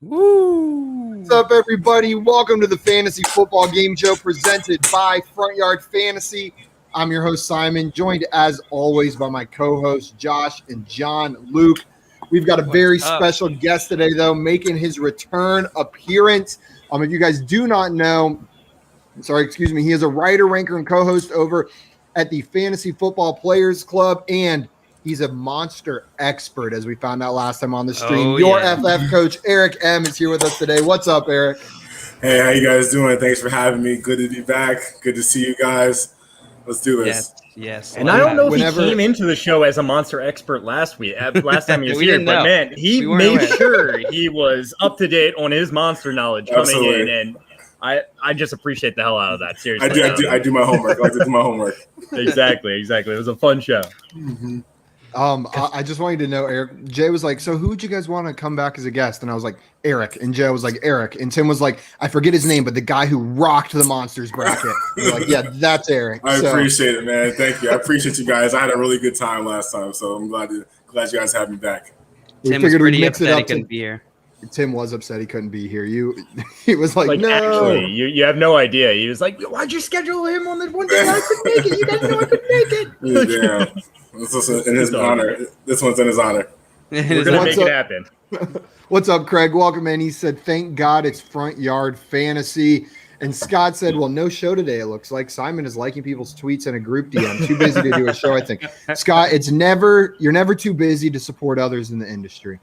Woo! What's up, everybody? Welcome to the Fantasy Football Game Show presented by Front Yard Fantasy. I'm your host, Simon, joined as always by my co-hosts, Josh and John Luke. We've got a very special guest today, though, making his return appearance. If you guys do not know, he is a writer, ranker, and co-host over at the Fantasy Football Players Club, and he's a monster expert, as we found out last time on the stream. FF coach, Eric M., is here with us today. What's up, Eric? Hey, how you guys doing? Thanks for having me. Good to be back. Good to see you guys. Let's do this. Yes. And I don't know if he came into the show as a monster expert last time he was here, but man, he made sure he was up to date on his monster knowledge coming in, and I just appreciate the hell out of that. Seriously, I do my homework. I like to do my homework. Exactly. It was a fun show. Mm-hmm. I just wanted to know, Eric. Jay was like, "So who'd you guys want to come back as a guest?" And I was like, "Eric." And Jay was like, "Eric." And Tim was like, "I forget his name, but the guy who rocked the Monsters bracket." Like, yeah, that's Eric. I appreciate it, man. Thank you. I appreciate you guys. I had a really good time last time, so I'm glad you guys had me back. Tim was pretty upset he couldn't be here. Tim was upset he couldn't be here. He was like, "No." Actually, you have no idea. He was like, "Why'd you schedule him on the one day I couldn't make it? You guys know I couldn't make it." Yeah. This is in his honor. This one's in his honor. We're gonna make it happen. What's up, Craig? Welcome in. He said, "Thank God it's Front Yard Fantasy." And Scott said, "Well, no show today. It looks like Simon is liking people's tweets in a group DM. Too busy to do a show, I think." Scott, you're never too busy to support others in the industry.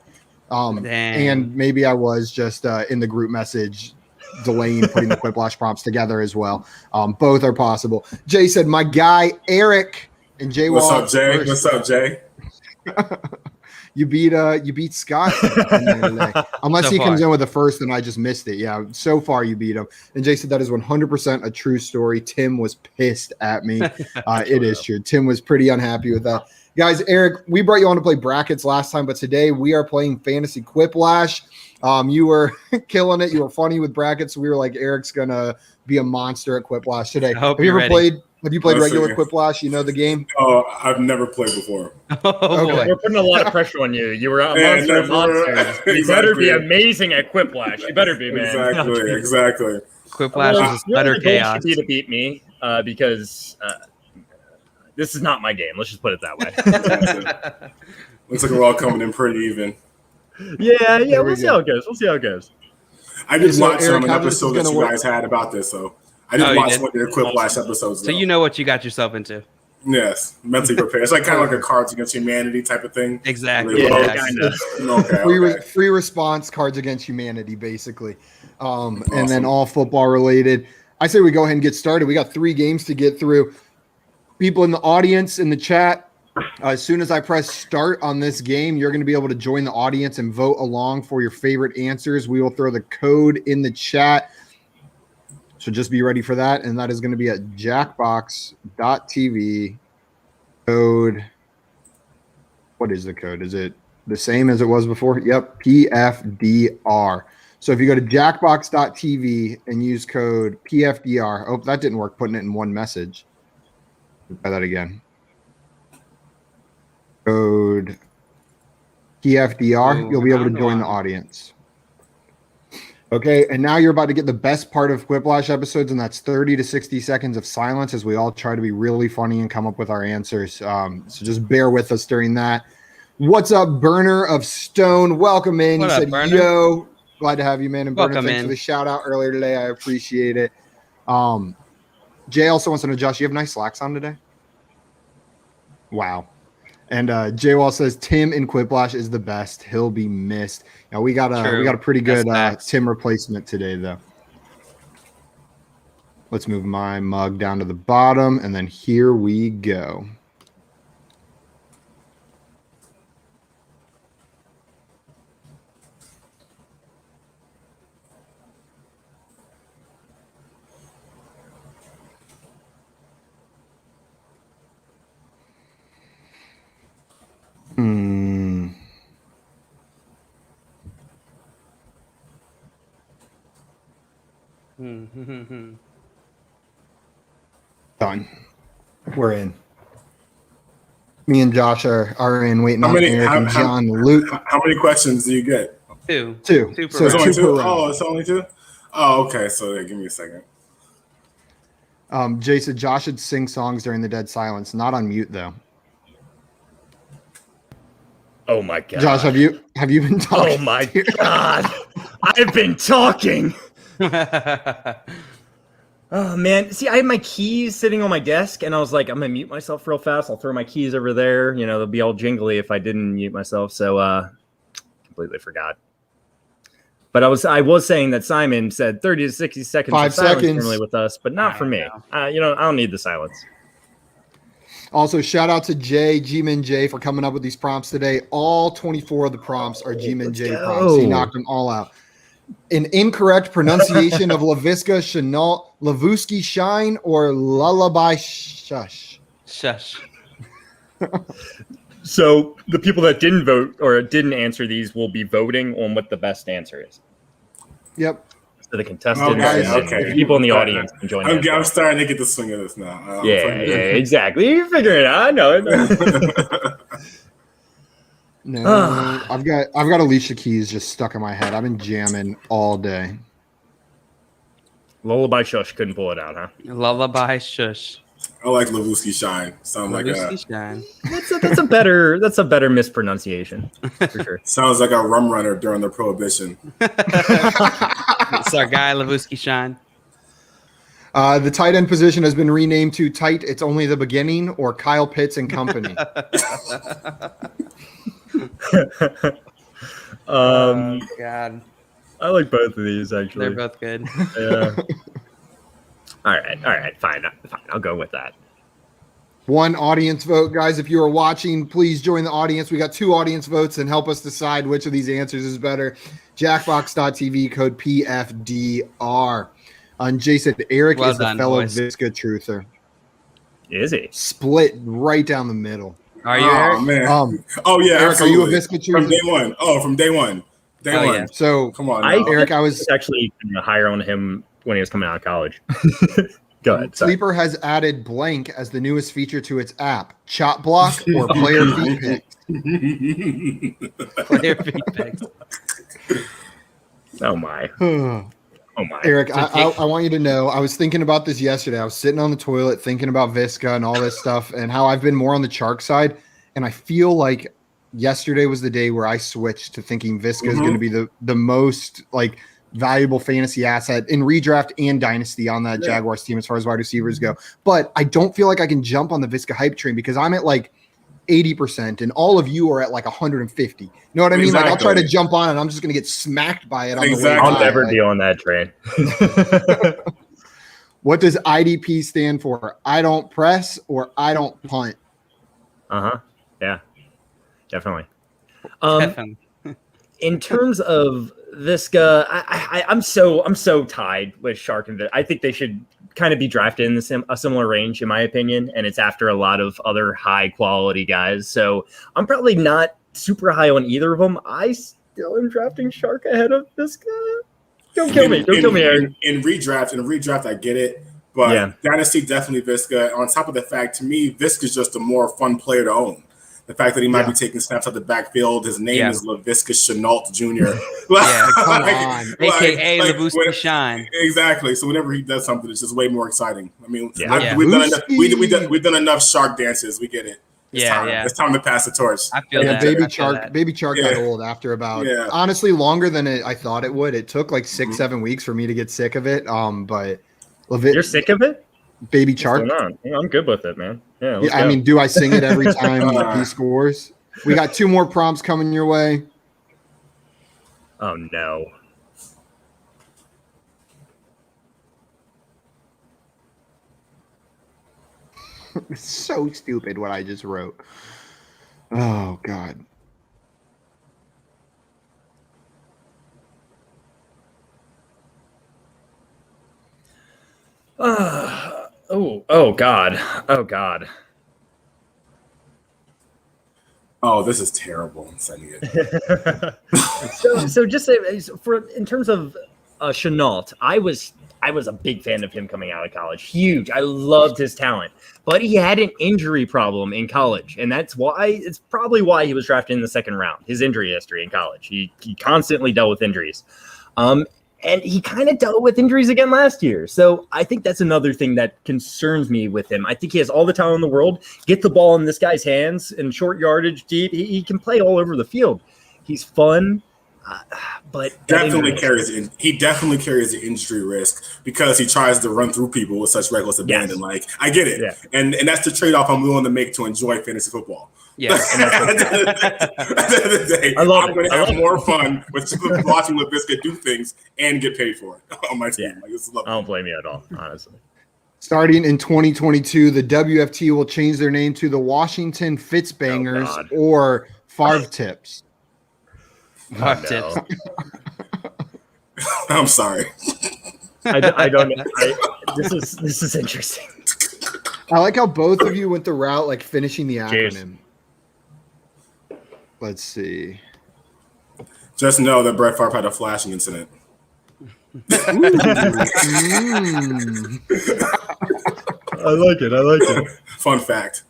And maybe I was just in the group message delaying putting the Quiplash prompts together as well. Both are possible. Jay said, "My guy Eric." And Jay, what's up, Jay? What's up, Jay? You beat Scott unless he comes in with a first and I just missed it. Yeah, so far you beat him. And Jay said that is 100% a true story. Tim was pissed at me. It is true. Tim was pretty unhappy with that. Guys, Eric, we brought you on to play brackets last time, but today we are playing Fantasy Quiplash. You were killing it. You were funny with brackets. So we were like, Eric's gonna be a monster at Quiplash today. Have you ever played regular Quiplash? You know the game? Oh, I've never played before. Okay. We're putting a lot of pressure on you. You were a monster of monsters. You better be amazing at Quiplash. You better be, man. Exactly. Quiplash is utter chaos. You to beat me because this is not my game. Let's just put it that way. Looks like we're all coming in pretty even. Yeah. We'll see how it goes. I did watch some episodes that you guys had about this, so I did watch one of your Quiplash episodes. So you know what you got yourself into. Yes, mentally prepared. It's like kind of like a Cards Against Humanity type of thing. Exactly. Yeah, kind of. Free response Cards Against Humanity, basically. Awesome. And then all football related. I say we go ahead and get started. We got 3 games to get through. People in the audience, in the chat, as soon as I press start on this game, you're going to be able to join the audience and vote along for your favorite answers. We will throw the code in the chat. So just be ready for that. And that is going to be at jackbox.tv. Code. What is the code? Is it the same as it was before? Yep. PFDR. So if you go to jackbox.tv and use code PFDR. Oh, that didn't work. Putting it in one message. Try that again. Code PFDR. You'll be able to join the audience. Okay, and now you're about to get the best part of Quiplash episodes, and that's 30 to 60 seconds of silence as we all try to be really funny and come up with our answers. So just bear with us during that. What's up, Burner of Stone? Welcome in. What he up, said, Burner? "Yo, glad to have you, man." And Burner, Welcome thanks in. for the shout out earlier today. I appreciate it. Jay also wants to know, Josh, you have nice slacks on today? Wow. And Jay Wall says Tim in Quiplash is the best. He'll be missed. Now we got a pretty good Tim replacement today, though. Let's move my mug down to the bottom, and then here we go. Done. We're in. Me and Josh are in waiting on Eric and John Luke. How many questions do you get? Two. Two. Two per So It's round. only two two? per round. Oh, it's only two? Oh, okay. So give me a second. Jay said Josh should sing songs during the dead silence. Not on mute though. Oh my god. Josh, have you been talking? Oh my god. I've been talking. Oh man. See, I had my keys sitting on my desk and I was like, I'm gonna mute myself real fast. I'll throw my keys over there. You know, they'll be all jingly if I didn't mute myself. So completely forgot. But I was saying that Simon said 30 to 60 seconds 5 of silence seconds. normally with us, but not for me. I don't need the silence. Also, shout out to G-Man J for coming up with these prompts today. All 24 of the prompts are G-Man J prompts. He knocked them all out. An incorrect pronunciation of LaVisca, Chenault, Lavuski Shine, or Lullaby Shush. Shush. So the people that didn't vote or didn't answer these will be voting on what the best answer is. Yep. So the contestants Okay. and the people in the audience can join in. I'm starting to get the swing of this now. Yeah, exactly. You're figuring it out. I know it. No, I've got Alicia Keys just stuck in my head. I've been jamming all day. Lullaby Shush couldn't pull it out, huh? Lullaby Shush. I like Lavuski Shine. Sounds like Lavuski Shine. That's a better mispronunciation for sure. Sounds like a rum runner during the Prohibition. It's our guy Lavuski Shine. The tight end position has been renamed to Tight It's Only the Beginning or Kyle Pitts and Company. God. I like both of these actually. They're both good. Yeah. All right, fine. I'll go with that. One audience vote, guys. If you are watching, please join the audience. We got 2 audience votes and help us decide which of these answers is better. Jackbox.tv, code PFDR. And Jay said Eric Well is done, the fellow boys. Visca truther. Is he? Split right down the middle. Are you, Oh, Eric? man. Oh, yeah. Eric, absolutely. are you a Visca truther? From day one. Oh, from day one. Day Oh, one. yeah. So, Come on. I now. Eric, I was actually higher on him when he was coming out of college. Go ahead. Sorry. Sleeper has added blank as the newest feature to its app. Chop block or player feet picks. Player feet picks. Oh my. Oh my. Eric, I want you to know, I was thinking about this yesterday. I was sitting on the toilet thinking about Visca and all this stuff and how I've been more on the Chark side. And I feel like yesterday was the day where I switched to thinking Visca is going to be the most like valuable fantasy asset in redraft and dynasty on that Jaguars team as far as wide receivers go. But I don't feel like I can jump on the Visca hype train because I'm at like 80% and all of you are at like 150. You know what I mean? Exactly. Like I'll try to jump on and I'm just going to get smacked by it on the way. I'll by. never be on that train. What does IDP stand for? I don't press or I don't punt. Yeah, definitely. Definitely. In terms of Visca, I'm so tied with Shark and I think they should kind of be drafted in a similar range, in my opinion, and it's after a lot of other high quality guys. So I'm probably not super high on either of them. I still am drafting Shark ahead of Visca. Don't kill me, Aaron. In redraft, I get it. But Dynasty, definitely Visca. On top of the fact, to me, Visca's just a more fun player to own. The fact that he might be taking snaps out the backfield, his name is LaVisca Chenault Jr. Come on. AKA Lavuski Shine. Exactly. So whenever he does something, it's just way more exciting. I mean, we've done enough Shark dances. We get it. It's time to pass the torch. I feel that. Baby Chark got old after about honestly longer than I thought it would. It took like 6-7 weeks for me to get sick of it. But you're sick of it? Baby Chark. I'm good with it, man. Yeah, I mean, do I sing it every time he scores? We got 2 more prompts coming your way. Oh no. It's so stupid what I just wrote. Oh God. Oh God. Oh, this is terrible. I'm sending it. So just in terms of Chenault, I I was a big fan of him coming out of college. Huge. I loved his talent. But he had an injury problem in college, and it's probably why he was drafted in the second round. His injury history in college. He constantly dealt with injuries. And he kind of dealt with injuries again last year. So I think that's another thing that concerns me with him. I think he has all the talent in the world. Get the ball in this guy's hands in short yardage, deep. He can play all over the field. He's fun, but he definitely carries the injury risk because he tries to run through people with such reckless abandon. Like, I get it. Yeah. And that's the trade-off I'm willing to make to enjoy fantasy football. Yeah. At the end of the day, I'm going to have more fun with watching LaVisca do things and get paid for it on my team. Yeah. I don't blame you at all, honestly. Starting in 2022, the WFT will change their name to the Washington Fitzbangers or Favre Tips. Favre Tips. I'm sorry. I don't know. This is interesting. I like how both of you went the route like finishing the acronym. Cheers. Let's see. Just know that Brett Favre had a flashing incident. I like it. Fun fact.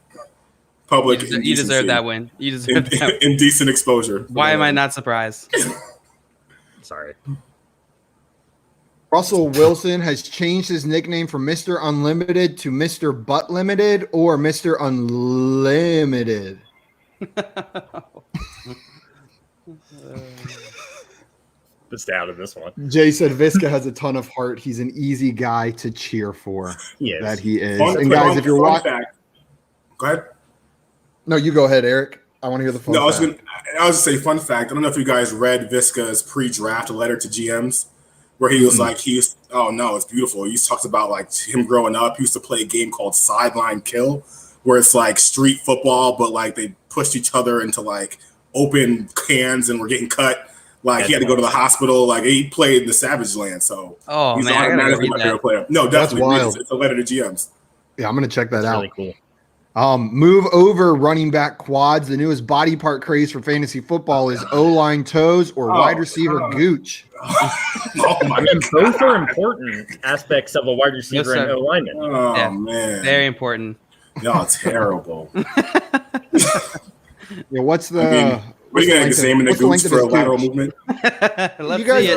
Public. You deserve that win. You deserve that. Indecent exposure. Why am I not surprised? Sorry. Russell Wilson has changed his nickname from Mr. Unlimited to Mr. Butt Limited or Mr. Unlimited. Just out of this one. Jay said Visca has a ton of heart. He's an easy guy to cheer for. That he is. And guys, if you're watching, go ahead. No, you go ahead, Eric. I want to hear the fun fact. I was going to say fun fact. I don't know if you guys read Visca's pre-draft letter to GMs where he was like, oh no, it's beautiful. He talks about like him growing up. He used to play a game called Sideline Kill where it's like street football, but like they pushed each other into like open cans and were getting cut. Like he had to go to the hospital. Like he played in the Savage Land. So he's automatically my favorite player. No, definitely. It's a letter to GMs. Yeah, I'm going to check that out. Really cool. Move over running back quads. The newest body part craze for fantasy football is O-line toes or wide receiver gooch. Both are important aspects of a wide receiver and O-lineman. Oh, man. Very important. Y'all terrible. What's the... What are you going to examine the gooch for a lateral movement?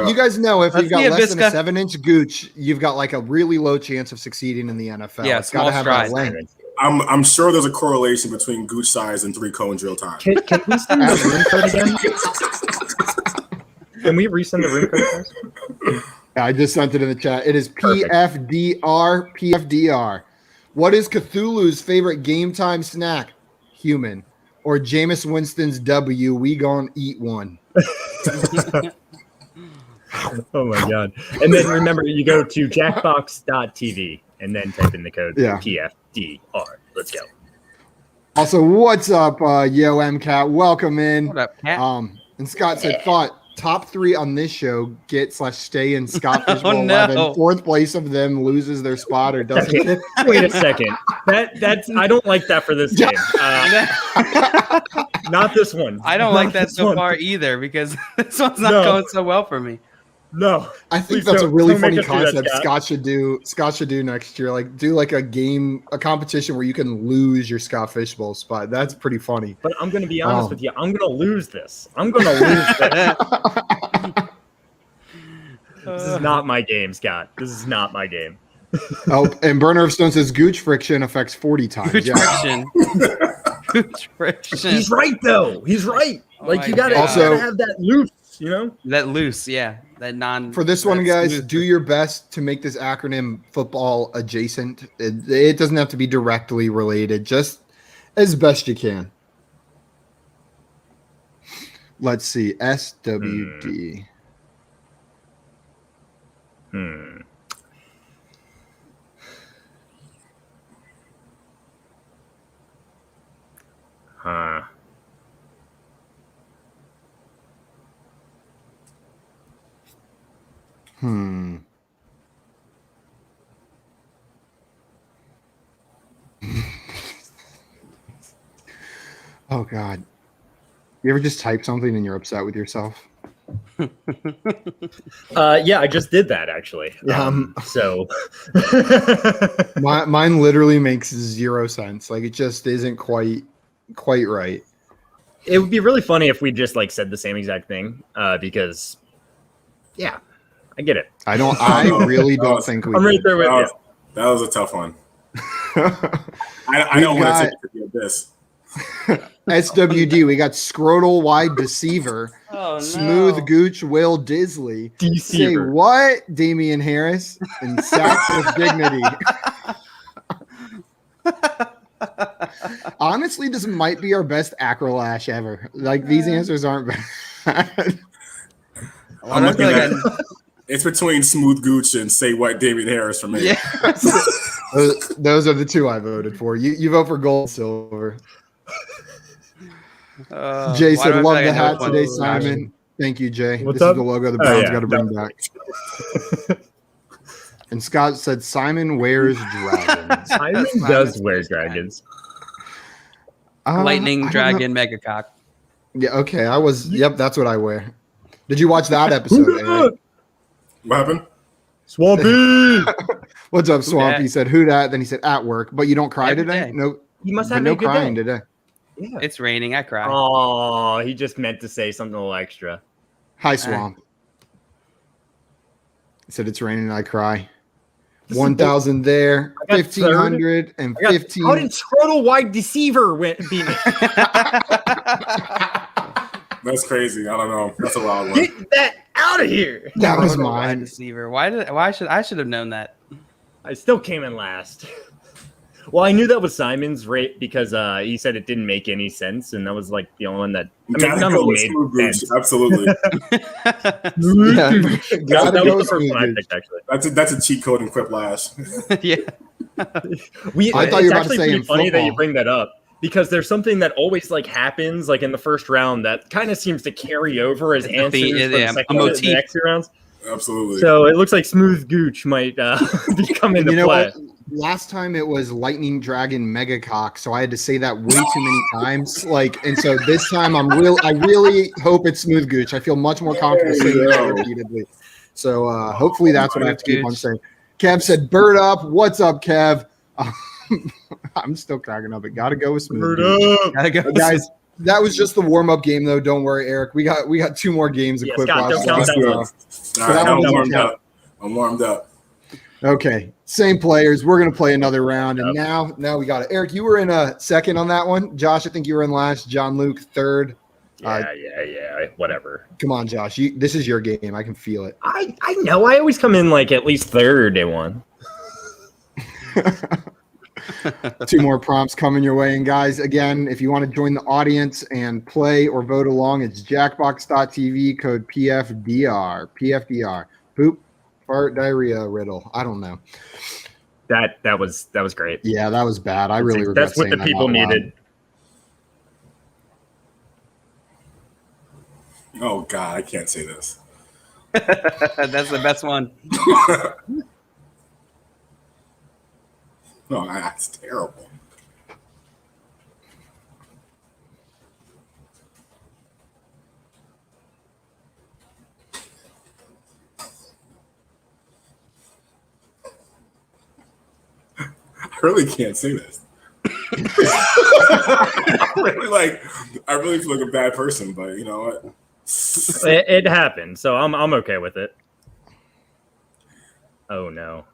You guys know if you've got less than a 7-inch gooch, you've got like a really low chance of succeeding in the NFL. Yeah, it's got to have that length. I'm sure there's a correlation between gooch size and 3-cone drill time. Can we send the room code again? Can we resend the room code? Yeah, I just sent it in the chat. It is PFDR. What is Cthulhu's favorite game time snack? Human. Or Jameis Winston's W, we gonna eat one. Oh my God. And then remember, you go to jackbox.tv and then type in the code PFDR. Let's go. Also, what's up, Yo MCat? Welcome in. What up, Cat? And Scott said, thought top 3 on this show stay in Scott Fishbowl 11. Fourth place of them loses their spot or doesn't. Wait a second. That's I don't like that for this game. Not this one. I don't like that so far either because this one's not going so well for me. No, I think that's a really funny concept Scott should do next year. Like do like a competition where you can lose your Scott Fishbowl spot. That's pretty funny. But I'm going to be honest with you. I'm going to lose this. This is not my game, Scott. This is not my game. And Burner of Stone says gooch friction affects 40 times. Friction. Gooch friction. He's right though. He's right. Like you got to have that loose. You know, that loose, that for this one, guys, do your best to make this acronym football adjacent. It doesn't have to be directly related, just as best you can. Let's see, SWD. Oh God. You ever just type something and you're upset with yourself? Yeah, I just did that actually. So mine literally makes 0 sense. Like it just isn't quite right. It would be really funny if we just like said the same exact thing, because yeah, I get it. I really don't think we. I'm right there with you. That was a tough one. I don't want to take this. SWD, we got Scrotal Wide Deceiver, Smooth Gooch Will Disley, Deceiver. Say what? Damian Harris, and Sacks with Dignity. Honestly, this might be our best acrolash ever. Like these answers aren't bad. I'm looking at it's between Smooth Gooch and Say What Damian Harris for me. Yeah. those are the two I voted for. You vote for gold, silver. Jay said, "Love the hat today, Simon." Thank you, Jay. This is the logo the Browns got to bring back. And Scott said, "Simon wears dragons." Simon does wear dragons. Lightning dragon megacock. Yeah. Okay. Yep. That's what I wear. Did you watch that episode, Eric? What happened? Swampy. What's up, Swampy? He said, "Who dat?" Then he said, "At work." But you don't cry today? Day. No. You must have no a good crying day. today. Yeah. It's raining. I cry. Oh, he just meant to say something a little extra. Hi, Swamp. He said it's raining and I cry. 1,000 there, 1,500 and 15. How did Scrotal Wide Deceiver beat me? That's crazy. I don't know. That's a wild one. Get that out of here. That was mine. Deceiver. Why should I should have known that? I still came in last. Well, I knew that was Simon's rate because he said it didn't make any sense, and that was like the only one that none of them made sense. Absolutely. That was the first one I picked, actually. That's a cheat code in Quiplash. Yeah. I thought you were about to say in funny football. that you bring that up because there's something that always like happens like in the first round that kind of seems to carry over as answers for the next two rounds. Absolutely. So it looks like Smooth Gooch might be coming into play. What? Last time it was Lightning Dragon Megacock, so I had to say that way too many times. And so this time I really hope it's Smooth Gooch. I feel much more comfortable saying that repeatedly. So hopefully that's what I have to keep on saying. Kev said, "Bird up." What's up, Kev? I'm still cracking up. It got to go with Smooth Gooch. Gotta go, guys. That was just the warm-up game, though. Don't worry, Eric. We got 2 more games of Quiplash. I'm warmed up. Okay, same players. We're gonna play another round, and now we got it. Eric, you were in a second on that one. Josh, I think you were in last. John Luke third. Yeah. Whatever. Come on, Josh. This is your game. I can feel it. I know. I always come in like at least third day one. 2 more prompts coming your way. And guys, again, if you want to join the audience and play or vote along, it's jackbox.tv, code PFDR. PFDR. Poop, fart, diarrhea, riddle. I don't know. That was great. Yeah, that was bad. I really regret that's what the people needed. Oh God, I can't say this. That's the best one. No, that's terrible. I really can't say this. I really feel like a bad person, but you know what? It happened, so I'm okay with it. Oh no.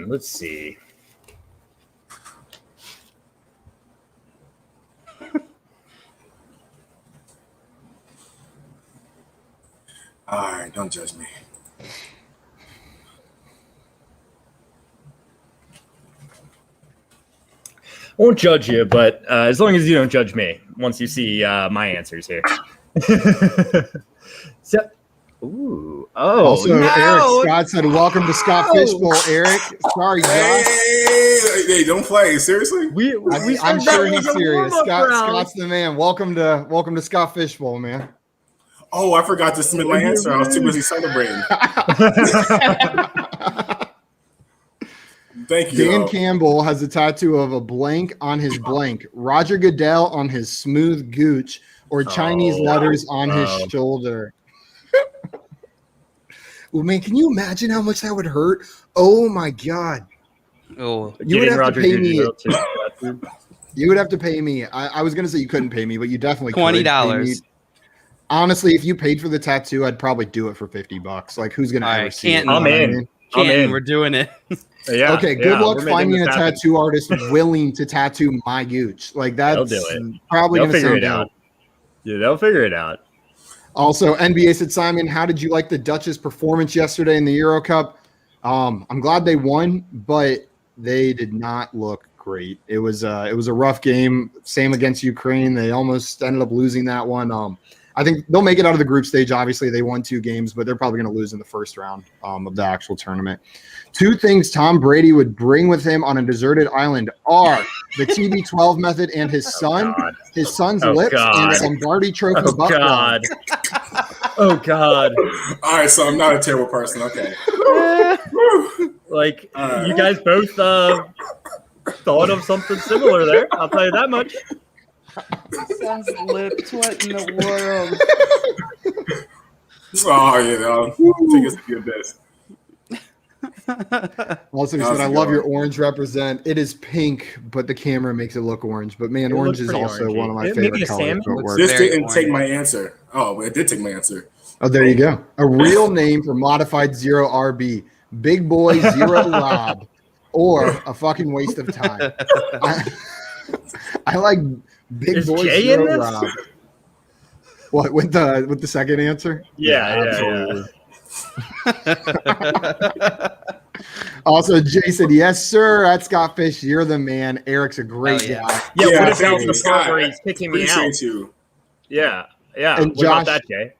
Let's see. All right, don't judge me. Won't judge you, but as long as you don't judge me once you see my answers here. Also, no! Eric Scott said, "Welcome to Scott Fishbowl." Eric, sorry, Josh. Hey, don't play. Seriously? I'm sure he's serious. Scott's the man. Welcome to Scott Fishbowl, man. Oh, I forgot to submit my answer. I was too busy celebrating. Thank you. Dan Campbell has a tattoo of a blank on his blank, Roger Goodell on his smooth gooch, or Chinese letters on his shoulder. Well, man, can you imagine how much that would hurt? Oh my God. Oh, you would have to pay me. You would have to pay me. I was going to say you couldn't pay me, but you definitely $20. Honestly, if you paid for the tattoo, I'd probably do it for $50. Like, who's going to ever see it? I'm in. Canton, we're doing it. Yeah. Okay. Good luck finding a tattoo artist willing to tattoo my gooch. Like, that's probably going to sound out. Yeah, they'll figure it out. Also, NBA said, Simon, how did you like the Dutch's performance yesterday in the Euro Cup? I'm glad they won, but they did not look great. It was a rough game. Same against Ukraine. They almost ended up losing that one. I think they'll make it out of the group stage. Obviously, they won 2 games, but they're probably going to lose in the first round of the actual tournament. 2 things Tom Brady would bring with him on a deserted island are the TB12 method and his son, his son's lips, and some Lombardi Trophy butt plug. Oh, God. All right, so I'm not a terrible person. Okay. Like, you guys both thought of something similar there. I'll tell you that much. Son's lips. What in the world? Take us to your best. Also, he said, I love your orange represent. It is pink, but the camera makes it look orange. But man, orange is also orangey. one of my favorite colors. This didn't take my answer. Oh, but it did take my answer. Oh, there you go. A real name for modified Zero RB. Big Boy Zero Rob. Or a fucking waste of time. I like Big Boy Zero Rob. What, with the second answer? Yeah, absolutely. Also, Jay said, yes, sir. At Scott Fish, you're the man. Eric's a great guy. Yeah, what about the part where he's kicking me out? You. Yeah. And what Josh, about that, Jay?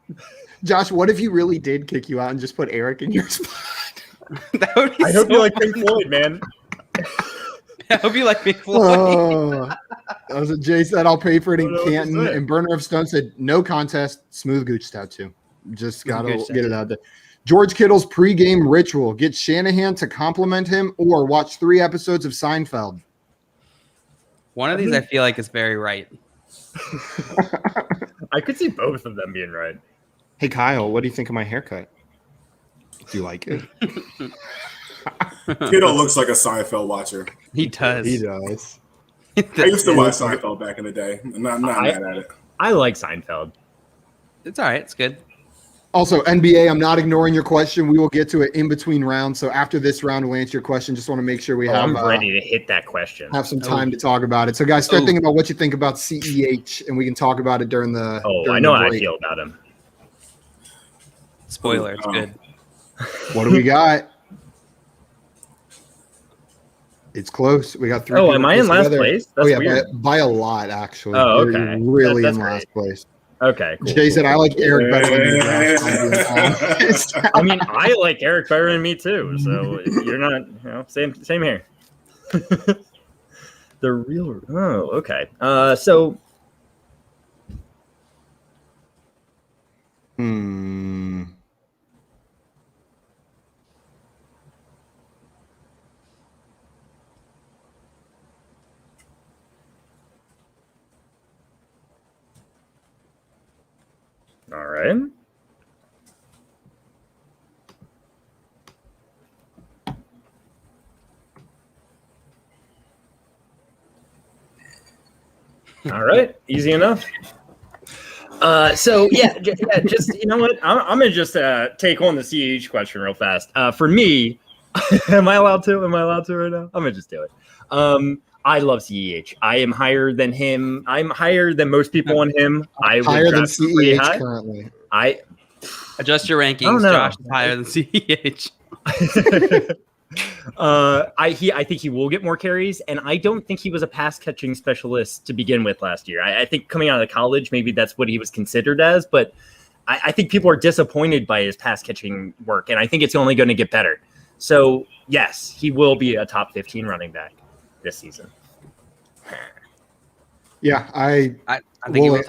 Josh, what if he really did kick you out and just put Eric in your spot? That would be I hope you like Pink Floyd, man. I hope you like Pink Floyd. That was what Jay said. I'll pay for it in Canton. And Burner of Stone said, no contest, smooth gooch tattoo. Just got to get it out there. George Kittle's pregame ritual. Get Shanahan to compliment him or watch 3 episodes of Seinfeld. One of these I feel like is very right. I could see both of them being right. Hey, Kyle, what do you think of my haircut? Do you like it? Kittle looks like a Seinfeld watcher. He does. He does. I used to watch Seinfeld back in the day. I'm not mad at it. I like Seinfeld. It's all right. It's good. Also, NBA, I'm not ignoring your question. We will get to it in between rounds. So after this round, we'll answer your question. Just want to make sure we have. I'm ready to hit that question. Have some time to talk about it. So, guys, start thinking about what you think about CEH, and we can talk about it during the. I know how I feel about him. Spoiler, it's good. What do we got? It's close. We got 3. Oh, am I in last place? That's weird. By a lot, actually. Oh, okay. You're really in last place. Okay. Cool, Jay said, I like Eric better than you. I mean, I like Eric better than me too. So you're not, same here. The real. Oh, okay. So. All right. All right. Easy enough. Just you know what? I'm gonna just take on the CH question real fast. For me, am I allowed to? Am I allowed to right now? I'm gonna just do it. I love CEH. I am higher than him. I'm higher than most people on him. I higher than CEH currently. Adjust your rankings. Josh is higher than CEH. I think he will get more carries, and I don't think he was a pass catching specialist to begin with last year. I think coming out of college, maybe that's what he was considered as, but I think people are disappointed by his pass catching work, and I think it's only going to get better. So yes, he will be a top 15 running back this season. Yeah, I think he will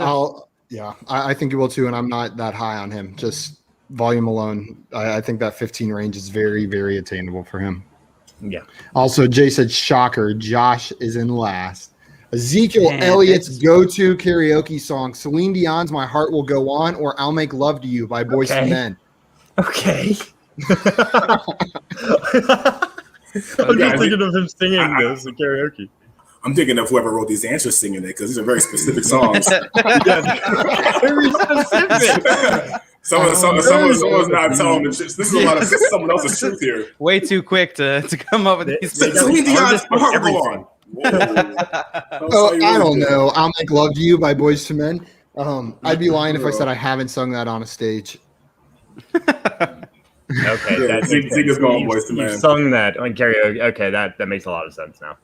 too. I think he will too, and I'm not that high on him. Just volume alone, I think that 15 range is very, very attainable for him. Yeah. Also, Jay said shocker. Josh is in last. Ezekiel Elliott's go-to karaoke song, Celine Dion's "My Heart Will Go On" or "I'll Make Love to You" by Boyz II Men. Okay. I'm just thinking of him singing this in karaoke. I'm thinking of whoever wrote these answers singing it because these are very specific songs. Very specific. Someone's not telling the truth. This is someone else's truth here. Way too quick to come up with these. Celine Dion's "My Heart Will Go On." I don't know. "I'll Make Love to You" by Boyz II Men. I'd be lying if I said I haven't sung that on a stage. Okay, yeah, Zeke is going Boyz II Men. You sung that on karaoke. Okay, that makes a lot of sense now.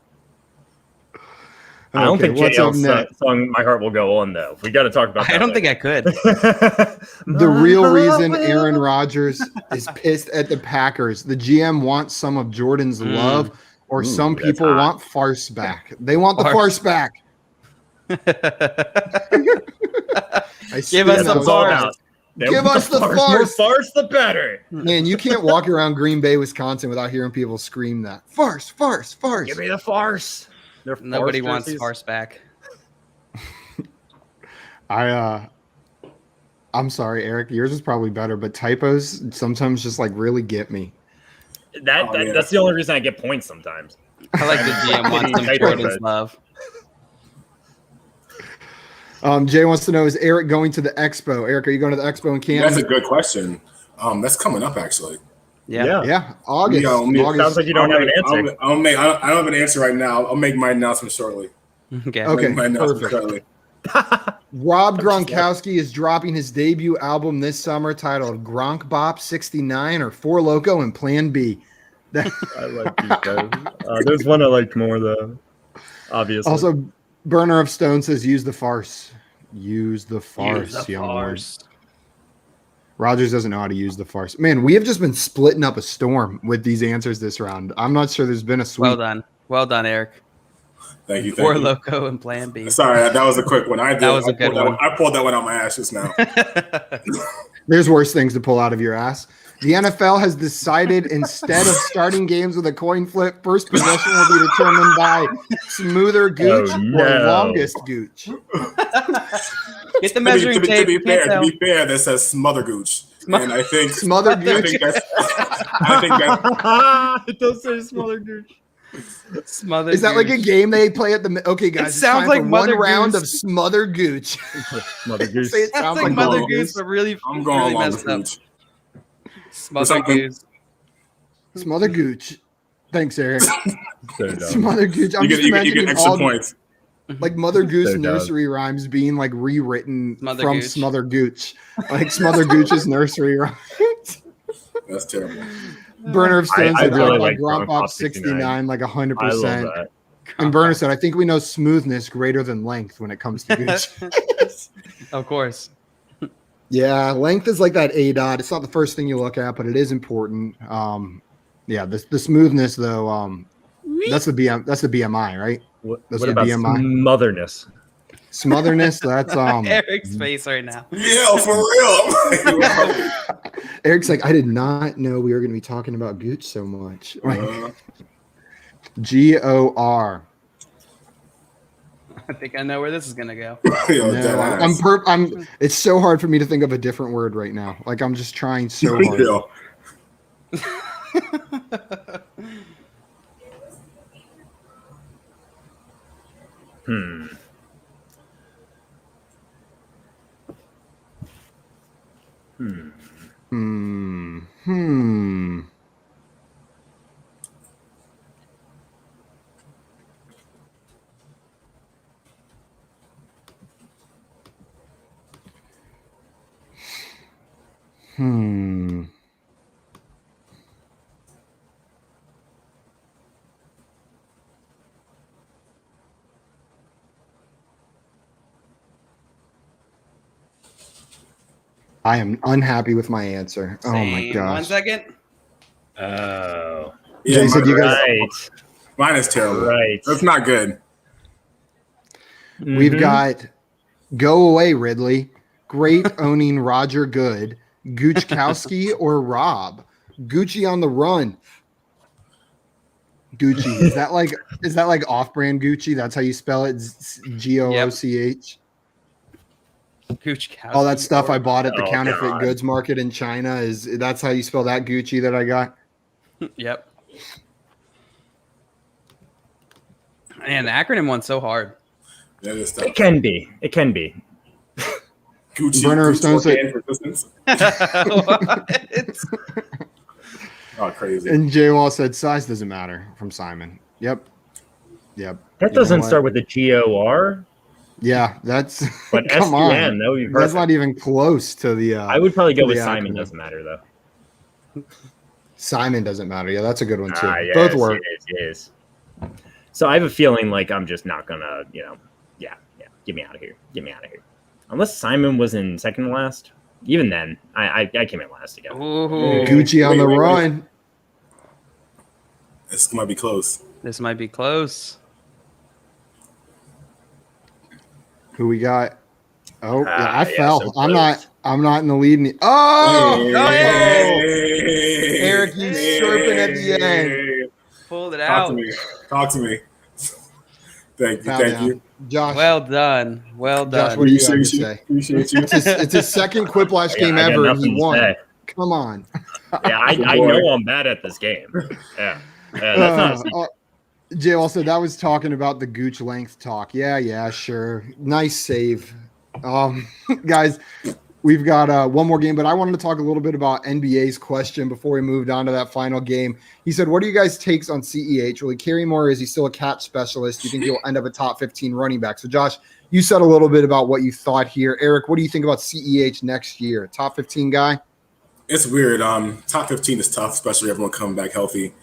I don't think JL sung "My Heart Will Go On" though. We got to talk about that. I don't think I could. The real reason Aaron Rodgers is pissed at the Packers, the GM wants some of Jordan's love, or some people want farce back. They want the farce back. Give us the farce. Give us the farce. More farce, the better. Man, you can't walk around Green Bay, Wisconsin without hearing people scream that. Farce, farce, farce. Give me the farce. Nobody wants farce back. I'm sorry, Eric. Yours is probably better, but typos sometimes just like really get me. That's the only reason I get points sometimes. I like the GM wants some Jordan's love. Jay wants to know, is Eric going to the expo? Eric, are you going to the expo in Canada? That's a good question. That's coming up actually. Yeah. August. August. Sounds like you don't have an answer. I don't have an answer right now. I'll make my announcement shortly. Okay. Perfect. Rob Gronkowski is dropping his debut album this summer titled Gronk Bop 69 or Four Loko and Plan B. I like these guys. There's one I liked more though. Obviously. Also, Burner of Stone says use the farce. Use the farce, young lord. Rogers doesn't know how to use the farce. Man, we have just been splitting up a storm with these answers this round. I'm not sure there's been a sweep. Well done, Eric. Thank you. Four Loko and Plan B. Sorry, that was a quick one. I pulled that one out my ass just now. There's worse things to pull out of your ass. The NFL has decided instead of starting games with a coin flip, first possession will be determined by smoother gooch or longest gooch. Get the measuring tape. To be fair, that says smother gooch. And I think smother gooch. I think that it does say smother gooch. Smother Is that like a game they play at the? Okay, guys, it sounds like one round of smother gooch. Smother goose. It sounds like mother goose, but really, I'm going really along messed with up. gooch. Smother goose. Smother gooch. Thanks, Eric. So Smother gooch. I'm you get extra points. Like Mother Goose nursery rhymes being like rewritten from Smother Gooch. Like Smother Gooch's nursery rhymes. That's terrible. Burner of Stones said really like Gronk Bop 69, like 100%. I love that. And Burner said, I think we know smoothness greater than length when it comes to Gooch. Of course. Yeah, length is like that A dot. It's not the first thing you look at, but it is important. The smoothness though, that's the BMI, right? What about smotherness? Smotherness, that's Eric's face right now. Yeah, for real. Eric's like, I did not know we were going to be talking about Gooch so much. GOR. I think I know where this is gonna go. It's so hard for me to think of a different word right now. Like I'm just trying so hard. I am unhappy with my answer. Oh my gosh. 1 second. Oh. Yeah, Jay said you guys. Right. Mine is terrible. Right. That's not good. We've got Go Away, Ridley. Great owning Roger Good. Goochkowski or Rob. Gucci on the run. Gucci. Is that like off-brand Gucci? That's how you spell it? Gooch. Gucci. All that stuff I bought at the counterfeit goods market in China, that's how you spell that Gucci that I got? Yep. Man, the acronym one's so hard. It can be. Gucci. Burner of Stone said. Oh, crazy. And Jay Wall said size doesn't matter from Simon. Yep. That doesn't start with a GOR. Yeah, that's. But come SDN, on. That's not even close to the. I would probably go with Simon. Doesn't matter though. Simon doesn't matter. Yeah, that's a good one too. Yes, both work. It is. So I have a feeling like I'm just not gonna, get me out of here. Unless Simon was in second to last. Even then, I came in last again. Ooh. Gucci on the run. This might be close. Who we got? Oh, yeah, I yeah, fell. so I'm not in the lead. Oh, Hey. Eric, you serpent at the end. Pulled it out. Talk to me. Thank you. Josh. Well done. Josh, what do you have to say? Appreciate you. It's his second Quiplash game ever, and he won. Come on. Yeah, I know I'm bad at this game. Yeah, that's not a secret. Jay also, that was talking about the Gooch length talk. Yeah, sure. Nice save. Guys, we've got one more game, but I wanted to talk a little bit about NBA's question before we moved on to that final game. He said, what are you guys' takes on CEH? Will he carry more? Is he still a catch specialist? Do you think he'll end up a top 15 running back? So, Josh, you said a little bit about what you thought here. Eric, what do you think about CEH next year? Top 15 guy? It's weird. Top 15 is tough, especially everyone coming back healthy.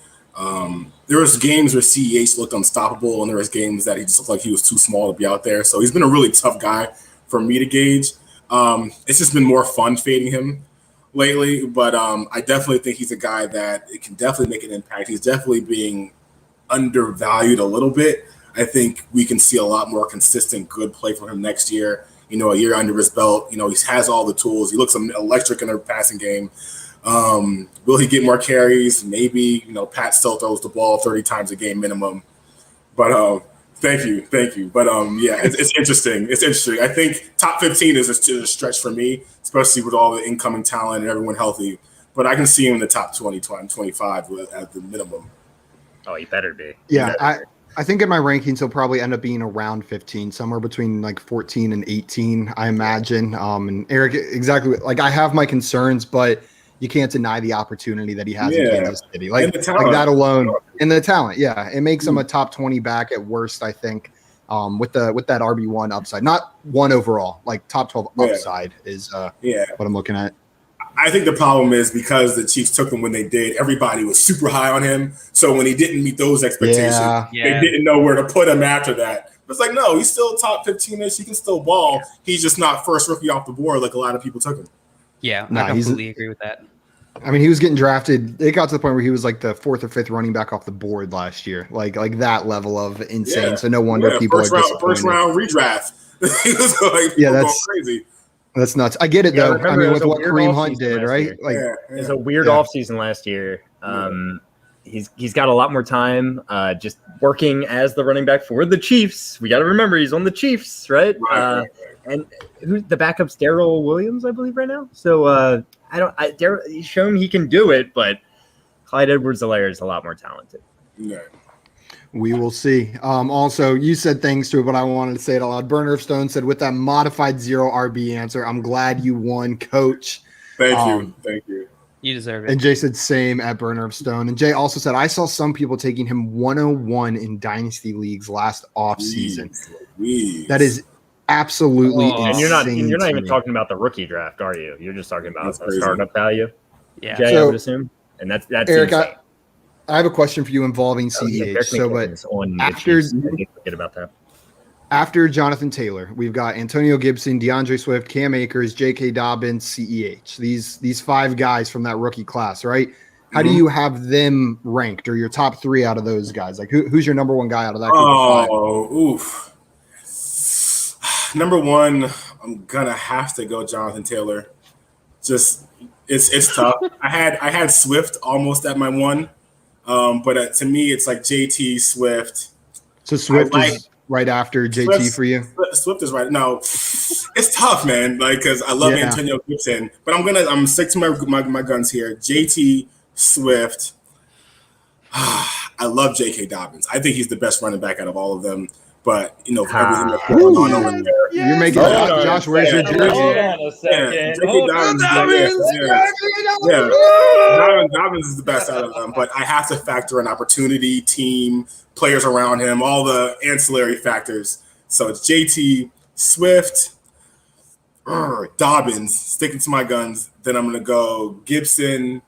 There was games where CEH looked unstoppable, and there was games that he just looked like he was too small to be out there. So he's been a really tough guy for me to gauge. It's just been more fun fading him lately, but I definitely think he's a guy that it can definitely make an impact. He's definitely being undervalued a little bit. I think we can see a lot more consistent good play from him next year. A year under his belt. He has all the tools. He looks electric in the passing game. Will he get more carries? Maybe. Pat still throws the ball 30 times a game minimum. But thank you. But yeah, it's interesting. It's interesting. I think top 15 is a stretch for me, especially with all the incoming talent and everyone healthy. But I can see him in the top 20, 25 at the minimum. Oh, he better be. Yeah, I think in my rankings he'll probably end up being around 15, somewhere between like 14 and 18, I imagine. And Eric, exactly. Like I have my concerns, but you can't deny the opportunity that he has in Kansas City. Like that alone, and the talent, it makes him a top 20 back at worst, I think. With that RB1 upside, not one overall, like top 12 upside is what I'm looking at. I think the problem is because the Chiefs took him when they did, everybody was super high on him. So when he didn't meet those expectations, they didn't know where to put him after that. It's like, no, he's still top 15-ish. He can still ball. He's just not first rookie off the board like a lot of people took him. Yeah, I completely agree with that. I mean, he was getting drafted. It got to the point where he was like the 4th or 5th running back off the board last year. Like that level of insane. Yeah. So no wonder people are disappointed. First round redraft. He was going crazy. That's nuts. I get it though. I mean, with what Kareem Hunt did, right? Like, it's a weird offseason last year. He's got a lot more time just working as the running back for the Chiefs. We got to remember he's on the Chiefs, right? And who's the backup's Darrell Williams, I believe, right now. So he's shown he can do it, but Clyde Edwards-Helaire is a lot more talented. Yeah. We will see. Also, you said things to it, but I wanted to say it aloud. Burner of Stone said, with that modified 0 RB answer, I'm glad you won, Coach. Thank you. You deserve it. And Jay said same at Burner of Stone. And Jay also said, I saw some people taking him 101 in Dynasty Leagues last offseason. That is absolutely insane. And you're not even talking about the rookie draft, are you? You're just talking about the startup value. Yeah. Jay, I would assume. And that's Eric, I have a question for you involving CEH. After Jonathan Taylor, we've got Antonio Gibson, DeAndre Swift, Cam Akers, J.K. Dobbins, CEH. These 5 guys from that rookie class, right? How do you have them ranked, or your top 3 out of those guys? Like, who's your number 1 guy out of that group of 5? Number 1, I'm gonna have to go Jonathan Taylor. Just it's tough. I had Swift almost at my 1. But to me, it's like JT, Swift. So Swift is right after JT for you? Swift is right. No, it's tough, man. Like, because I love Antonio Gibson, but I'm sticking to my guns here. JT, Swift. I love J.K. Dobbins. I think he's the best running back out of all of them. But, everything that's going on over there. You're making Josh, where's your jersey? Hold on a second. J.K. Dobbins is the best out of them. But I have to factor in opportunity, team, players around him, all the ancillary factors. So it's JT, Swift, Dobbins, sticking to my guns. Then I'm going to go Gibson,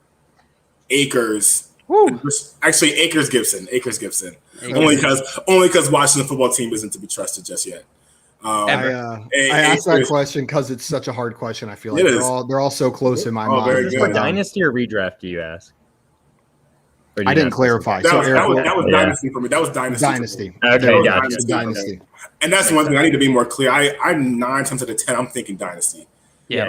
Akers. Woo. Actually, Akers Gibson. Only because Washington football team isn't to be trusted just yet. I asked that question because it's such a hard question. I feel like they're all so close in my mind. Is this for dynasty or redraft? Do you ask? I didn't clarify. That was dynasty for me. That was dynasty. Okay, dynasty. And that's one thing I need to be more clear. I'm 9 times out of 10. I'm thinking dynasty. Yeah.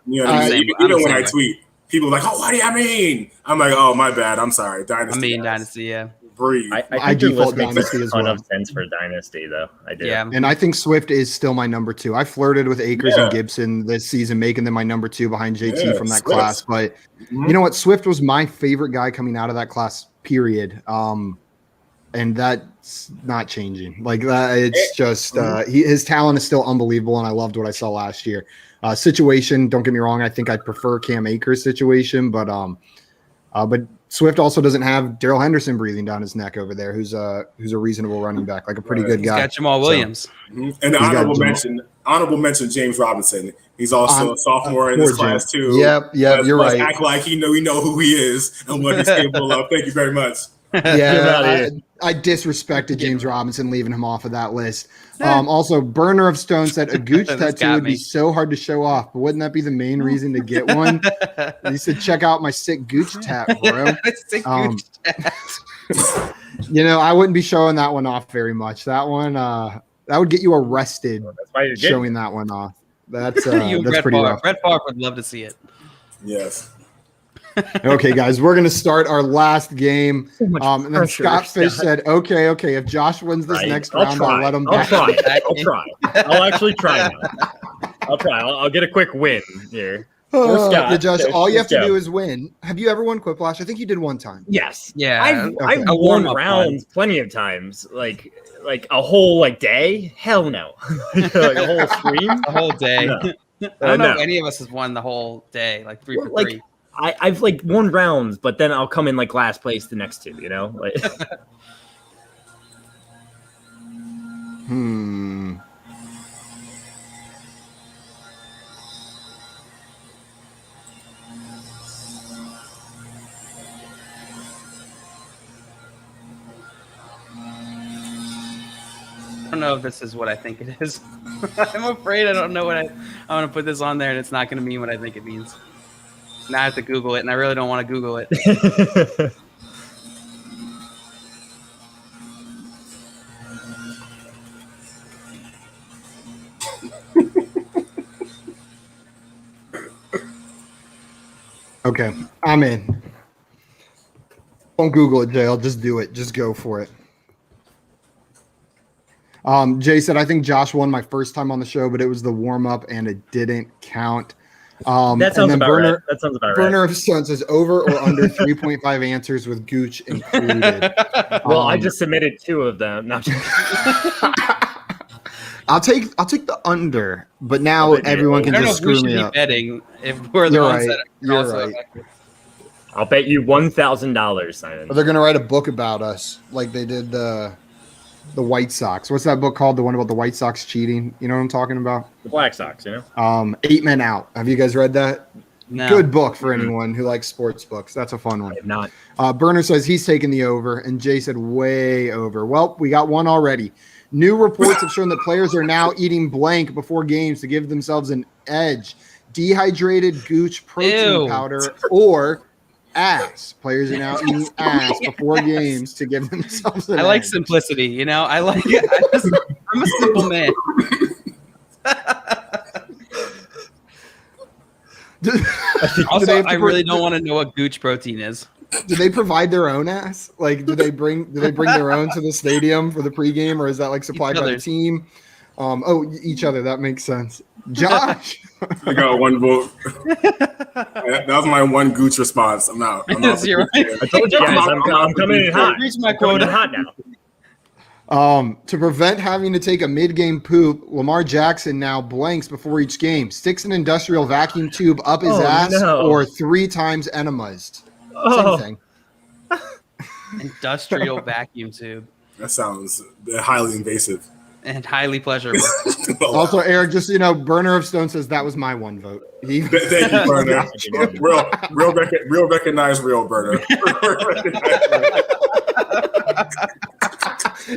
You know what I mean? Even when I tweet. People are like, oh, what do you mean? I'm like, oh, my bad. I'm sorry. Dynasty. I mean, Dynasty, yeah. Breathe. I think your list makes a ton of sense for Dynasty, though. I do. Yeah. And I think Swift is still my number 2. I flirted with Akers and Gibson this season, making them my number 2 behind JT from that class. But you know what? Swift was my favorite guy coming out of that class, period. And that's not changing. Like that, it's just his talent is still unbelievable, and I loved what I saw last year. Situation, don't get me wrong, I think I'd prefer Cam Akers' situation, but Swift also doesn't have Darrell Henderson breathing down his neck over there, who's a reasonable running back, like a pretty good guy. He's got Jamal Williams. And honorable mention James Robinson. He's also a sophomore in this class too. Yep, you're right. Act like we know who he is and what he's capable of. Thank you very much. Yeah, I disrespected James Robinson leaving him off of that list. Also, Burner of Stone said a Gooch tattoo would be so hard to show off, but wouldn't that be the main reason to get one? He said, check out my sick Gooch tat, bro. Sick Gooch tat. I wouldn't be showing that one off very much. That one, that would get you arrested showing that one off. That's pretty rough. Brett Favre would love to see it. Yes. Okay, guys, we're going to start our last game. And then Scott Fish said, okay, if Josh wins this next round, I'll let him back. I'll try. I'll actually try now. I'll try. I'll get a quick win here. Josh, all you have to do is win. Have you ever won Quiplash? I think you did one time. Yes. Yeah. I've won rounds plenty of times. Like a whole day? Hell no. Like a whole stream? A whole day. No. I don't know if any of us has won the whole day, like 3 for 3. I've won rounds, but then I'll come in last place the next 2, I don't know if this is what I think it is. I'm afraid I don't know what I want to put this on there, and it's not going to mean what I think it means. Now I have to Google it, and I really don't want to Google it. Okay, I'm in. Don't Google it, Jay. I'll just do it. Just go for it. Jay said, I think Josh won my first time on the show, but it was the warm-up, and it didn't count. That sounds about right. Burner of Stone says over or under 3.5 answers with Gooch included. Well, I just submitted 2 of them. No, I'll take the under, but now everyone can just screw me up. Betting if we're the ones that you're right. I'll bet you $1,000, Simon. They're gonna write a book about us, like they did the White Sox. What's that book called? The one about the White Sox cheating. You know what I'm talking about? The Black Sox, 8 Men Out. Have you guys read that? No. Good book for anyone who likes sports books. That's a fun one. I have not. Burner says he's taking the over, and Jay said way over. Well, we got one already. New reports have shown that players are now eating blank before games to give themselves an edge. Dehydrated Gooch protein powder or ass. Players are now eating ass before games to give themselves an edge. I like simplicity, I like it. I'm a simple man. Also, I really don't want to know what Gooch protein is. Do they provide their own ass? Like, do they bring their own to the stadium for the pregame, or is that like supplied by the team? Each other. That makes sense. Josh, I got one vote. That was my one Gooch response. I'm out. I told you guys, I'm coming in hot. Reach my quota. Hot now. To prevent having to take a mid-game poop, Lamar Jackson now blanks before each game. Sticks an industrial vacuum tube up his ass or 3 times enemas. Same thing. Industrial vacuum tube. That sounds highly invasive. And highly pleasurable. Also, Eric, just so you know, Burner of Stone says that was my one vote. Thank you, Burner. real recognized real Burner.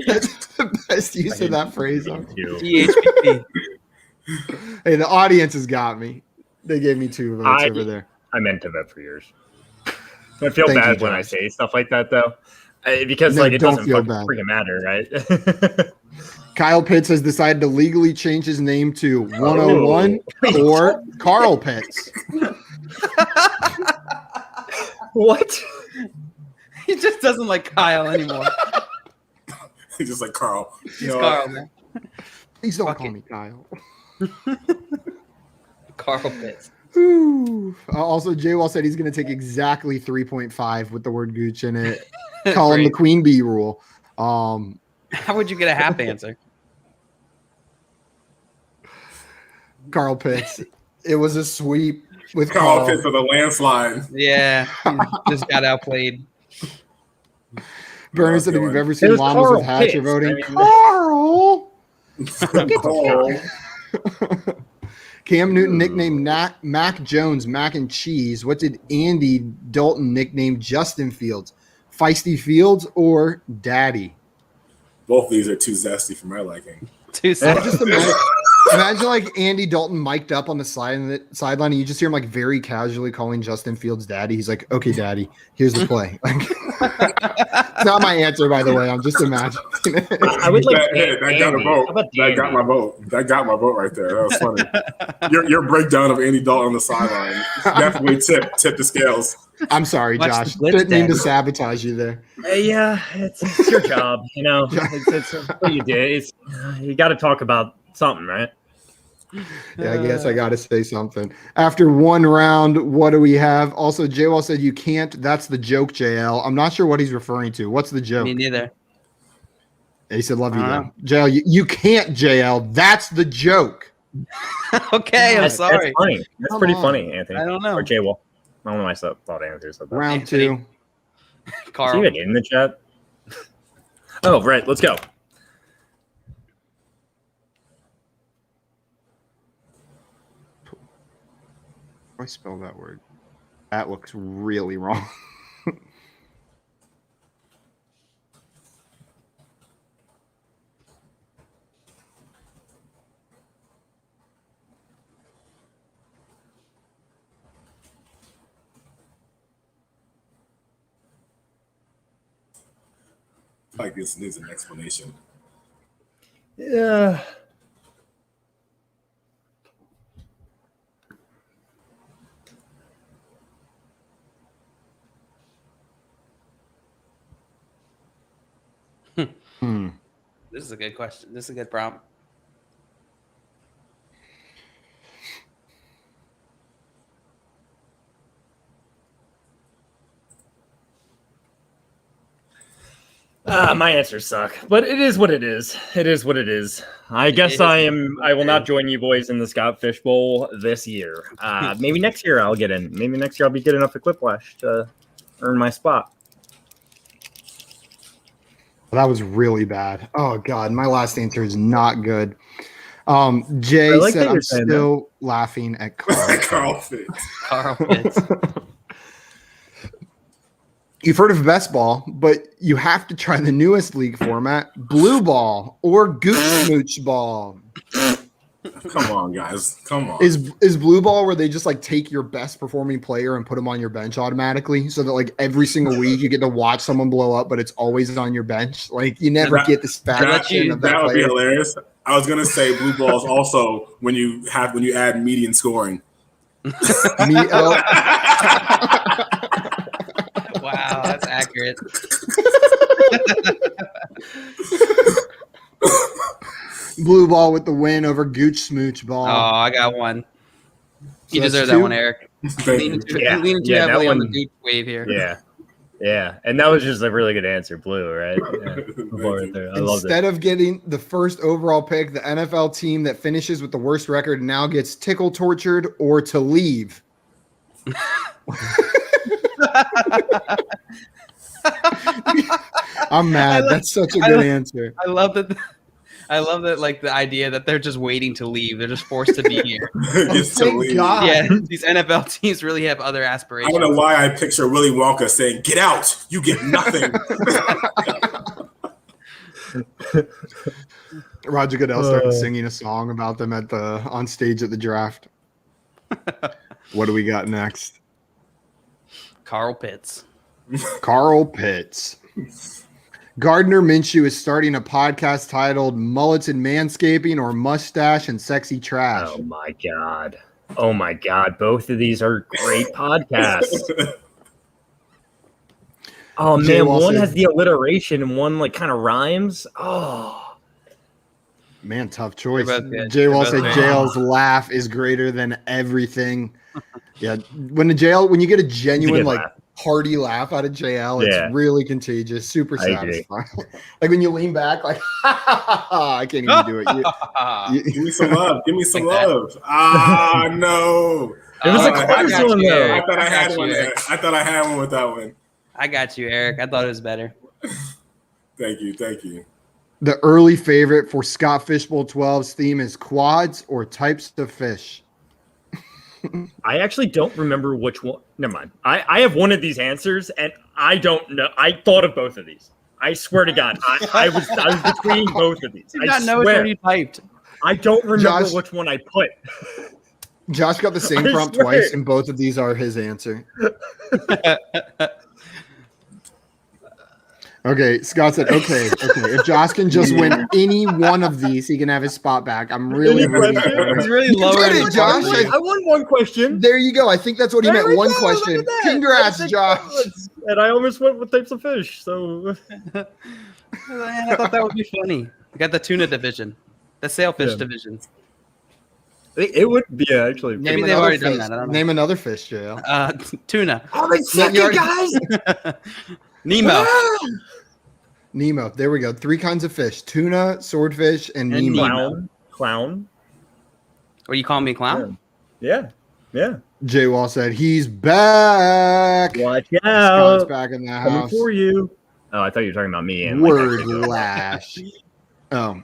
That's the best use of that phrase. DHPP. Hey, the audience has got me. They gave me 2 votes over there. I meant to vote for yours. I feel bad when I say stuff like that, though, because it doesn't freaking matter, right? Kyle Pitts has decided to legally change his name to 101 or Carl Pitts. What? He just doesn't like Kyle anymore. He's just like Carl. He's Carl, man. Please don't call me Kyle. Carl Pitts. Also, J-Wall said he's going to take exactly 3.5 with the word Gooch in it. Call him the Queen Bee rule. How would you get a half answer? Carl Pitts. It was a sweep with Carl Pitts with a landslide. Yeah, he just got outplayed. Burner said if you've ever seen llamas with Hatcher voting, Carl! Cam Newton nicknamed Mac Jones Mac and Cheese. What did Andy Dalton nickname Justin Fields? Feisty Fields or Daddy? Both of these are too zesty for my liking. Too zesty. Just imagine like Andy Dalton mic'd up on the sideline and you just hear him like very casually calling Justin Fields Daddy. He's like, okay, Daddy, here's the play. It's not my answer, by the way. I'm just imagining it. I would like that got a vote. That got my vote. That got my vote right there. That was funny. Your breakdown of Andy Dalton on the sideline definitely tip the scales. I'm sorry, Josh. Didn't mean to sabotage you there. Yeah, it's your job. You know, it's what you did. You got to talk about something, right? Yeah, I guess I got to say something. After one round, what do we have? Also, JL said you can't. That's the joke, JL. I'm not sure what he's referring to. What's the joke? Me neither. He said, love you, though. JL, you can't, JL. That's the joke. Okay, I'm sorry. That's funny. That's pretty funny, Anthony. I don't know. Or JL. I don't know why I thought Andrew said that. Round Anthony. 2. Carl. Is he even in the chat? Oh, right. Let's go. How do I spell that word? That looks really wrong. Like this needs an explanation. Yeah. This is a good question. This is a good prompt. My answers suck, but it is what it is. It is what it is. I guess I will not join you boys in the Scott Fish Bowl this year. Maybe next year I'll get in. Maybe next year I'll be good enough at Quiplash to earn my spot. That was really bad. Oh God, my last answer is not good. Jay said I'm still laughing at Carl Fitz. Carl Fitz. You've heard of best ball, but you have to try the newest league format, blue ball or goose mooch ball. Come on, guys. Come on. Is blue ball where they just like take your best performing player and put them on your bench automatically, so that like every single week you get to watch someone blow up, but it's always on your bench. Like you never get the satisfaction of that. That would be hilarious. I was gonna say blue ball is also when you add median scoring. Wow. Blue ball with the win over Gooch Smooch ball. Oh, I got one. You So deserve that's that one, two? Eric. Yeah, Leaning too that heavily on the one- Gooch wave here. Yeah, and that was just a really good answer, Blue, right? Yeah, right there. I loved it. Instead of getting the first overall pick, the NFL team that finishes with the worst record now gets tickle tortured or to leave. I'm mad. That's such a good answer. I love that. I love that, like the idea that they're just waiting to leave. They're just forced to be here. Thank God. Yeah, these NFL teams really have other I aspirations. don't know why I picture Willy Wonka saying, "Get out! You get nothing." Roger Goodell started singing a song about them on stage at the draft. What do we got next? Carl Pitts. Carl Pitts. Gardner Minshew is starting a podcast titled Mullets and Manscaping or Mustache and Sexy Trash. Oh my God. Both of these are great podcasts. Oh Jay man, Wall one said- has the alliteration and one like kind of rhymes. Oh, Man, tough choice. They're both good. Jay Wall They're said both good. JL's laugh is greater than everything. Yeah, when you get a genuine good like laugh. hearty laugh out of JL, Yeah. it's really contagious, super I agree. satisfying. Like when you lean back, like I can't even do it. Give me some love. Give me some love. Ah, no. it was a I close got one you, though. Eric. I thought I had got one you, there. Eric. I thought I had one with that one. I got you, Eric. I thought it was better. Thank you. Thank you. The early favorite for Scott Fishbowl 12's theme is quads or types of fish. I actually don't remember which one. Never mind. I have one of these answers, and I don't know. I thought of both of these. I swear to God, I was between both of these. I did not know which swear. one you typed. I don't remember Josh- which one I put. Josh got the same I prompt swear. twice, and both of these are his answer. Okay, Scott said, okay. If Josh can just win any one of these, he can have his spot back. I'm really rooting for him. He's really You lowering did it, his Josh. bar. I- I won one question. There you go. I think that's what he There meant. we One go, question. look at that. Congrats, That's Josh. six and I almost went with types of fish. So Man, I thought that would be funny. We got the tuna division, the sailfish Yeah. division. it would be actually. Maybe Name they've another already done fish. that. I don't know. Name another fish, JL. Tuna. Oh, they suck it, guys. Nemo. Nemo. There we go. 3 kinds of fish: tuna, swordfish, and Nemo. Clown. What you calling me, clown? Yeah. Jay Wall said he's back. Watch Scott's out. back in the Coming house. for you. Oh, I thought you were talking about me. And Word lash. Oh,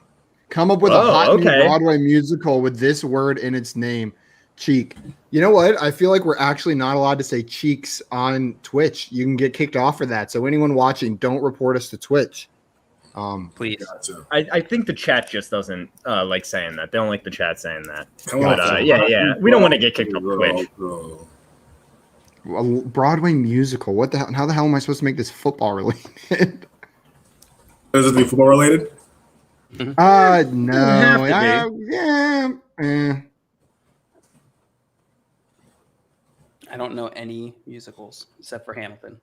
come up with a hot new Broadway musical with this word in its name, cheek. You know what? I feel like we're actually not allowed to say cheeks on Twitch. You can get kicked off for that. So anyone watching, don't report us to Twitch. Please. Gotcha. I think the chat just doesn't like saying that. They don't like the chat saying that. Come But on, yeah. We don't want to get kicked off Twitch. Bro. A Broadway musical. What the hell? How the hell am I supposed to make this football related? Does it be football related? No. have to Yeah. I don't know any musicals except for Hamilton.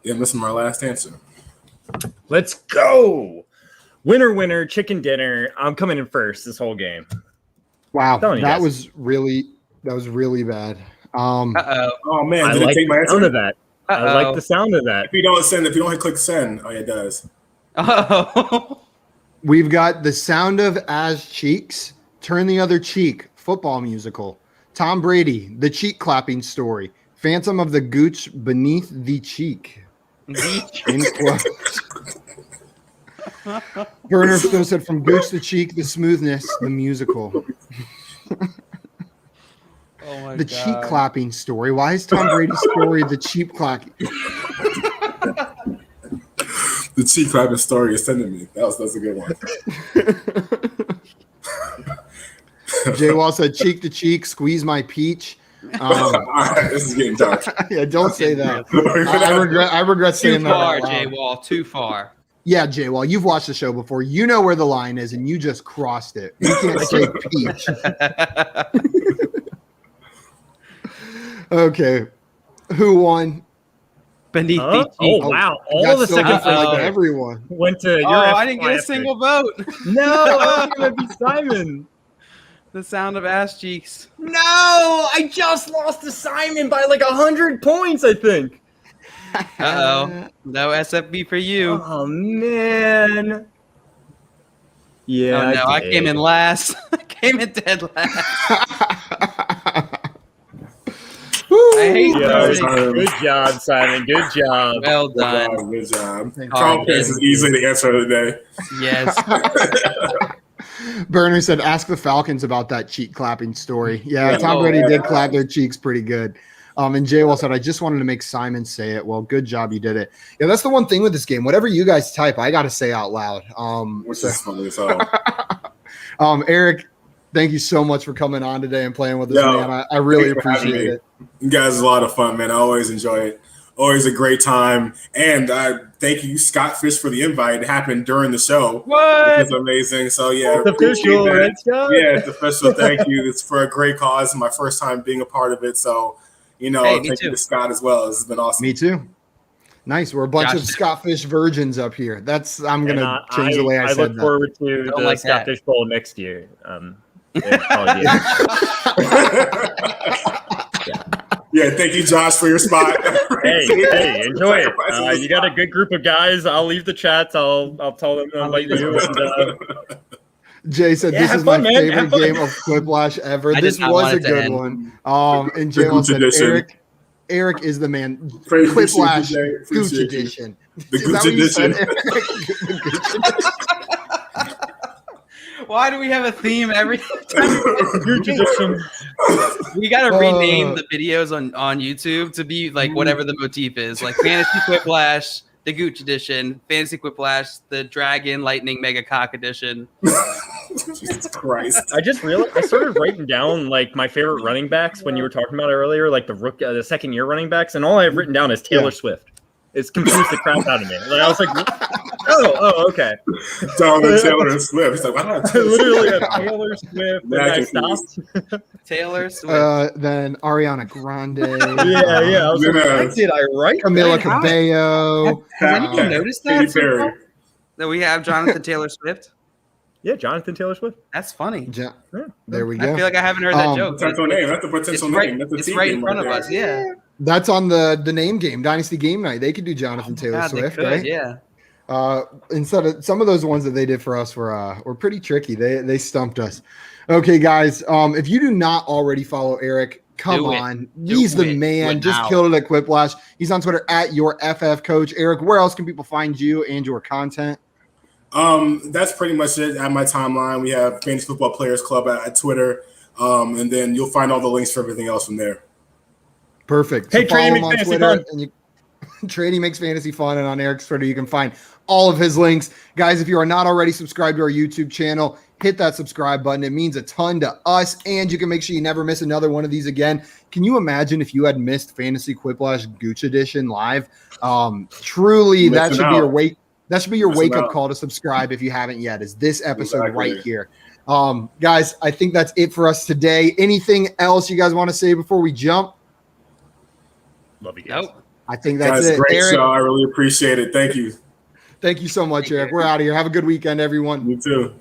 Yeah, this is my last answer. Let's go. Winner, chicken dinner. I'm coming in first this whole game. Wow, Telling you that guys. was really bad. Uh-oh. Oh man, I did it like take my the sound answer? of that. I Uh-oh. like the sound of that. If you don't hit click send, oh yeah, it does. Oh. We've got The Sound of As Cheeks, Turn the Other Cheek, football musical. Tom Brady, The Cheek Clapping Story, Phantom of the Gooch Beneath the Cheek. In quotes. Burner Stone said, from Gooch to Cheek, the smoothness, the musical. Oh my The God. cheek clapping story. Why is Tom Brady's story the cheek clapping? The cheek clapping story is sending me. That's a good one. Jay Wall said, cheek to cheek, squeeze my peach. All right, this is getting dark. Yeah, don't say that. I regret Too saying that. far, out loud. Jay Wall. Too far. Yeah, Jay, well, you've watched the show before. You know where the line is, and you just crossed it. You can't say peach. Okay. Who won? Beneath the cheek. Oh, wow. All the second place like everyone went to your I didn't get a single vote. No, I was going to be Simon. The sound of ass cheeks. No, I just lost to Simon by like 100 points, I think. Uh-oh. No SFB for you. Oh, man. Yeah. Oh, no, I came in last. I came in dead last. I hate Good job, Simon. Good job. Well done. Good job. Carl Pitts is easily the answer of the day. Yes. Burner said, ask the Falcons about that cheek clapping story. Yeah, Tom Brady did clap their cheeks pretty good. And Jaywell said, I just wanted to make Simon say it. Well, good job. You did it. Yeah, that's the one thing with this game. Whatever you guys type, I got to say out loud. Which is funny as hell. Eric, thank you so much for coming on today and playing with us, man. I really appreciate it. You guys are a lot of fun, man. I always enjoy it. Always a great time. And thank you, Scott Fish, for the invite. It happened during the show. What? It's amazing. So, yeah. It's official, right, Scott? Yeah, it's official. Thank you. It's for a great cause. My first time being a part of it. So, thank you to Scott as well. This has been awesome. Me too. Nice. We're a bunch of Scott Fish virgins up here. I'm going to change the way I said that. I look forward to the Scott Fish Bowl next year. Yeah, thank you, Josh, for your spot. hey, enjoy it. You got a good group of guys. I'll leave the chats. I'll tell them to invite you. And, Jay said, this is my favorite game of Quiplash ever. This was a good one. And Jay said, Eric is the man. Quiplash Gooch Edition. The Gooch Edition. Why do we have a theme every time? We got to rename the videos on YouTube to be like whatever the motif is, like Fantasy Quiplash, the Gooch Edition, Fantasy Quiplash, the Dragon Lightning Mega Cock Edition. Jesus Christ! I just realized I started writing down like my favorite running backs when you were talking about it earlier, like the second year running backs, and all I've written down is Taylor Swift. It's confused the crap out of me. Like, I was like, oh, okay. Taylor Swift. He's like, why not? Literally a Taylor Swift. Then I stopped. Taylor Swift. Then Ariana Grande. Yeah. I was like, what did I write? Camila Cabello. Has anyone noticed that? That we have Jonathan Taylor Swift? Yeah, Jonathan Taylor Swift. That's funny. There we go. I feel like I haven't heard that joke. Potential name. That's the potential name. It's right in front of us. Yeah. That's on the name game, Dynasty Game Night. They could do Jonathan Taylor Swift, right? Yeah. Instead of some of those ones that they did for us were pretty tricky. They stumped us. Okay, guys. If you do not already follow Eric, come on. He's the man. Just killed it at Quiplash. He's on Twitter at your FF Coach. Eric, where else can people find you and your content? That's pretty much it. At my timeline, we have Fantasy Football Players Club at Twitter, and then you'll find all the links for everything else from there. Perfect. Hey, so follow Trading him on Makes Twitter, Fantasy Fun. and Trading Makes Fantasy Fun, and on Eric's Twitter, you can find all of his links. Guys, if you are not already subscribed to our YouTube channel, hit that subscribe button. It means a ton to us, and you can make sure you never miss another one of these again. Can you imagine if you had missed Fantasy Quiplash Gooch Edition live? Truly, that should be your wake. That should be your wake-up call to subscribe if you haven't yet, is this episode right here. Guys, I think that's it for us today. Anything else you guys want to say before we jump? Love you guys. Nope. I think that's it. Great Eric, show. I really appreciate it. Thank you. Thank you so much, Eric. We're out of here. Have a good weekend, everyone. You too.